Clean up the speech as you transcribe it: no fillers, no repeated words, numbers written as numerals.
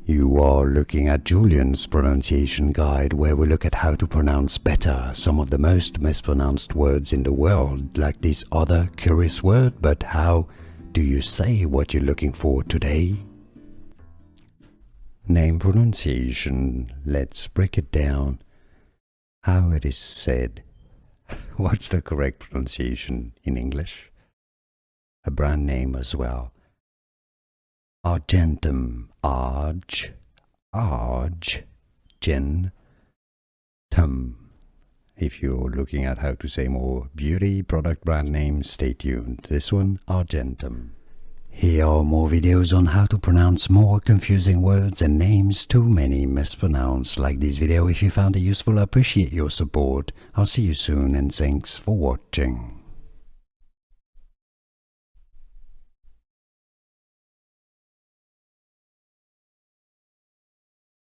You are looking at Julian's pronunciation guide, where we look at how to pronounce better some of the most mispronounced words in the world, like this other curious word. But how do you say what you're looking for today? Name pronunciation. Let's break it down. How it is said. What's the correct pronunciation in English? A brand name as well. Argentum. Gen. If you're looking at how to say more beauty product brand names, stay tuned. This one, Argentum. Here are more videos on how to pronounce more confusing words and names too many mispronounced. Like this video if you found it useful. I appreciate your support. I'll see you soon and thanks for watching.